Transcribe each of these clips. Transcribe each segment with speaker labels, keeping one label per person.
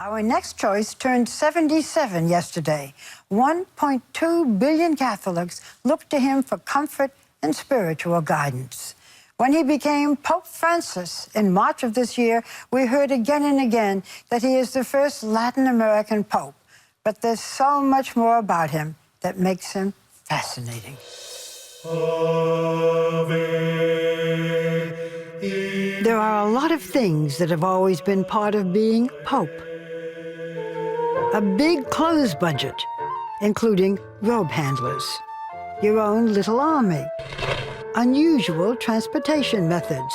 Speaker 1: Our next choice turned 77 yesterday. 1.2 billion Catholics looked to him for comfort and spiritual guidance. When he became Pope Francis in March of this year, we heard again and again that he is the first Latin American Pope. But there's so much more about him that makes him fascinating. There are a lot of things that have always been part of being Pope. A big clothes budget, including robe handlers, your own little army, unusual transportation methods,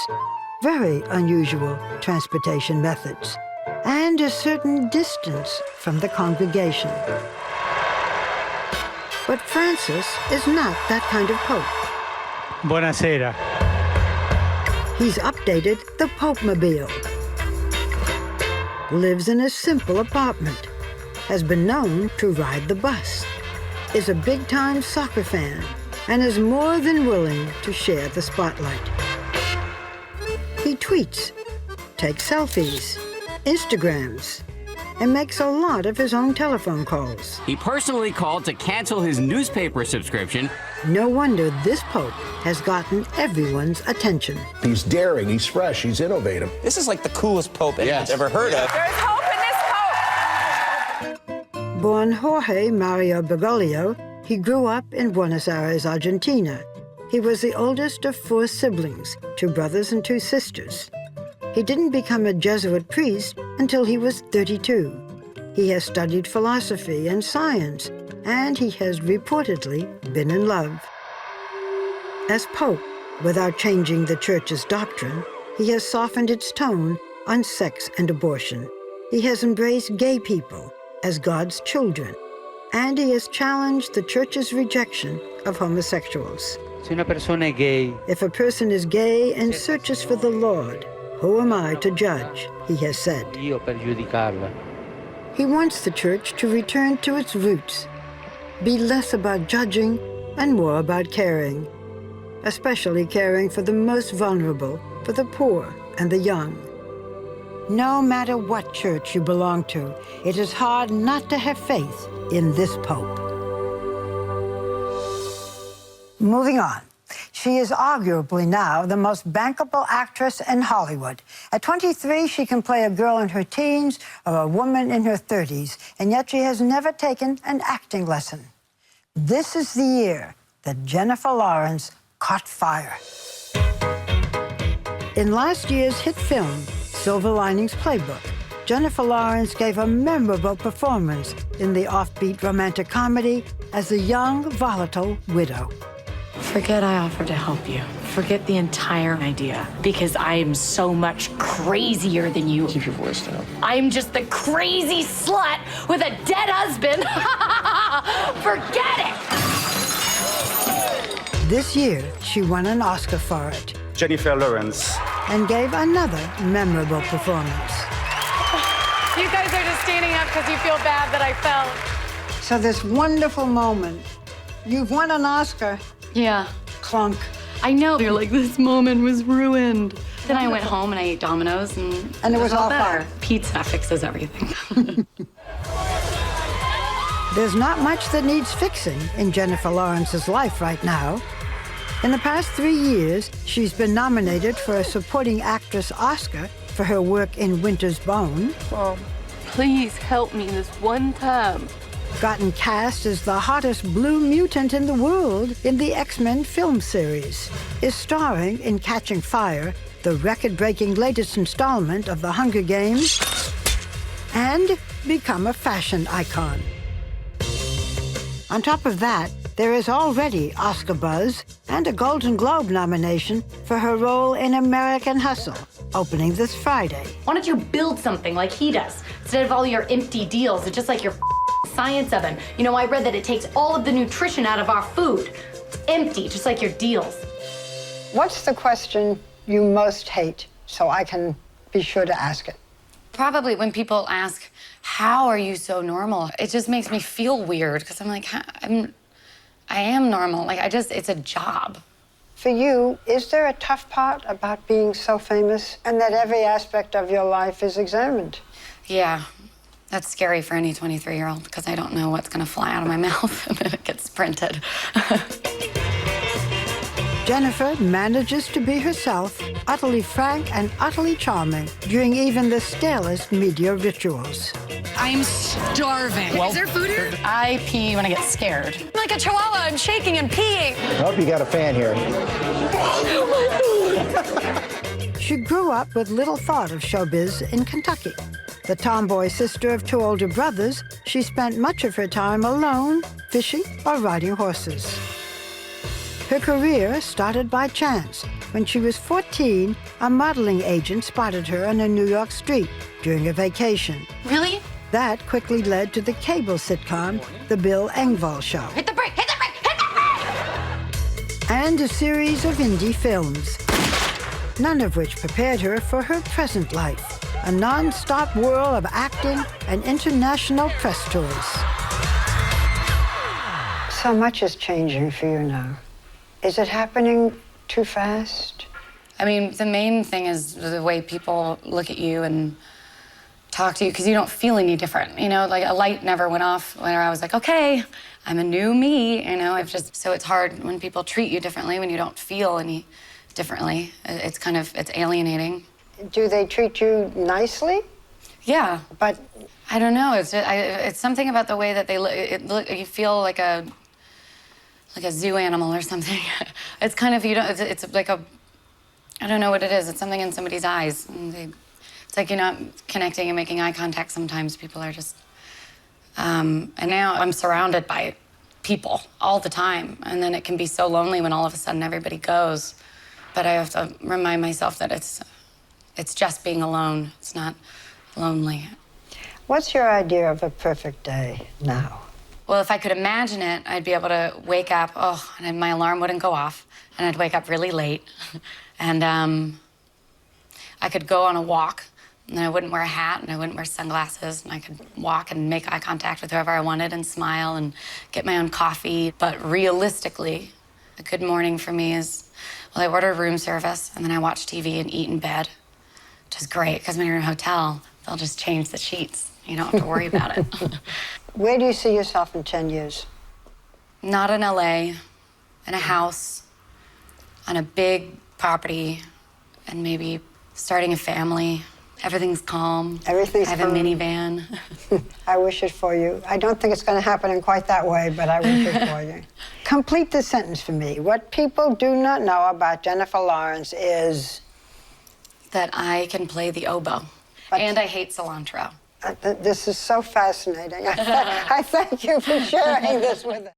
Speaker 1: very unusual transportation methods, and a certain distance from the congregation. But Francis is not that kind of Pope.
Speaker 2: Buonasera.
Speaker 1: He's updated the Pope-mobile, lives in a simple apartment, has been known to ride the bus, is a big-time soccer fan, and is more than willing to share the spotlight. He tweets, takes selfies, Instagrams, and makes a lot of his own telephone calls.
Speaker 3: He personally called to cancel his newspaper subscription.
Speaker 1: No wonder this Pope has gotten everyone's attention.
Speaker 4: He's daring, he's fresh, he's innovative.
Speaker 5: This is like the coolest Pope anyone's ever heard of.
Speaker 6: There's hope in this Pope!
Speaker 1: Born Jorge Mario Bergoglio, he grew up in Buenos Aires, Argentina. He was the oldest of 4 siblings, 2 brothers and 2 sisters. He didn't become a Jesuit priest until he was 32. He has studied philosophy and science, and he has reportedly been in love. As Pope, without changing the Church's doctrine, he has softened its tone on sex and abortion. He has embraced gay people as God's children, and he has challenged the Church's rejection of homosexuals. If a person is gay and searches for the Lord, who am I to judge, he has said. He wants the Church to return to its roots, be less about judging and more about caring, especially caring for the most vulnerable, for the poor and the young. No matter what church you belong to, it is hard not to have faith in this Pope. Moving on. She is arguably now the most bankable actress in Hollywood. At 23, she can play a girl in her teens or a woman in her 30s, and yet she has never taken an acting lesson. This is the year that Jennifer Lawrence caught fire. In last year's hit film, Silver Linings Playbook, Jennifer Lawrence gave a memorable performance in the offbeat romantic comedy as a young, volatile widow.
Speaker 7: Forget I offered to help you. Forget the entire idea, because I am so much crazier than you.
Speaker 4: Keep your voice down.
Speaker 7: I'm just the crazy slut with a dead husband. Forget it!
Speaker 1: This year, she won an Oscar for it.
Speaker 2: Jennifer Lawrence.
Speaker 1: And gave another memorable performance.
Speaker 6: You guys are just standing up because you feel bad that I fell.
Speaker 1: So this wonderful moment, you've won an Oscar.
Speaker 7: Yeah.
Speaker 1: Clunk.
Speaker 7: I know. You're like, this moment was ruined. Then I went home and I ate Domino's and
Speaker 1: it was all
Speaker 7: better.
Speaker 1: fine.
Speaker 7: Pizza fixes everything.
Speaker 1: There's not much that needs fixing in Jennifer Lawrence's life right now. In the past 3 years, she's been nominated for a supporting actress Oscar for her work in Winter's Bone.
Speaker 6: Mom, please help me this one time.
Speaker 1: Gotten cast as the hottest blue mutant in the world in the X-Men film series, is starring in Catching Fire, the record-breaking latest installment of The Hunger Games, and become a fashion icon. On top of that, there is already Oscar buzz and a Golden Globe nomination for her role in American Hustle, opening this Friday.
Speaker 7: Why don't you build something like he does, instead of all your empty deals? It's just like your science oven. You know, I read that it takes all of the nutrition out of our food. It's empty, just like your deals.
Speaker 1: What's the question you most hate, so I can be sure to ask it?
Speaker 7: Probably when people ask, how are you so normal? It just makes me feel weird, because I'm like, I am normal. Like, it's a job.
Speaker 1: For you, is there a tough part about being so famous and that every aspect of your life is examined?
Speaker 7: Yeah. That's scary for any 23-year-old because I don't know what's going to fly out of my mouth when it gets printed.
Speaker 1: Jennifer manages to be herself, utterly frank and utterly charming during even the stalest media rituals.
Speaker 6: I'm starving. Is there food here?
Speaker 7: I pee when I get scared.
Speaker 6: I'm like a chihuahua. I'm shaking and peeing.
Speaker 4: I hope you got a fan here.
Speaker 1: She grew up with little thought of showbiz in Kentucky. The tomboy sister of 2 older brothers, she spent much of her time alone, fishing or riding horses. Her career started by chance. When she was 14, a modeling agent spotted her on a New York street during a vacation.
Speaker 7: Really?
Speaker 1: That quickly led to the cable sitcom, The Bill Engvall Show,
Speaker 7: Hit the brake! Hit the brake! Hit the brake!
Speaker 1: and a series of indie films, none of which prepared her for her present life, a non-stop whirl of acting and international press tours. So much is changing for you now. Is it happening too fast?
Speaker 7: I mean, the main thing is the way people look at you and talk to you, because you don't feel any different. You know, like a light never went off when I was like, okay, I'm a new me. You know, so it's hard when people treat you differently, when you don't feel any differently. It's alienating.
Speaker 1: Do they treat you nicely?
Speaker 7: Yeah.
Speaker 1: But
Speaker 7: I don't know. It's something about the way that they look. You feel like a zoo animal or something. It's kind of, it's like a, I don't know what it is. It's something in somebody's eyes. It's like you're not connecting and making eye contact sometimes. People are just, and now I'm surrounded by people all the time. And then it can be so lonely when all of a sudden everybody goes. But I have to remind myself that it's just being alone. It's not lonely.
Speaker 1: what's your idea of a perfect day now?
Speaker 7: Well, if I could imagine it, I'd be able to wake up, and my alarm wouldn't go off, and I'd wake up really late. And I could go on a walk, and I wouldn't wear a hat, and I wouldn't wear sunglasses, and I could walk and make eye contact with whoever I wanted and smile and get my own coffee. But realistically, a good morning for me is, well, I order room service, and then I watch TV and eat in bed, which is great, because when you're in a hotel, they'll just change the sheets. You don't have to worry about it.
Speaker 1: Where do you see yourself in 10 years?
Speaker 7: Not in LA, in a house, on a big property, and maybe starting a family. Everything's calm.
Speaker 1: Everything's
Speaker 7: I have
Speaker 1: calm.
Speaker 7: a minivan.
Speaker 1: I wish it for you. I don't think it's going to happen in quite that way, but I wish it for you. Complete the sentence for me. What people do not know about Jennifer Lawrence is...
Speaker 7: That I can play the oboe. And I hate cilantro.
Speaker 1: This is so fascinating. I thank you for sharing this with us.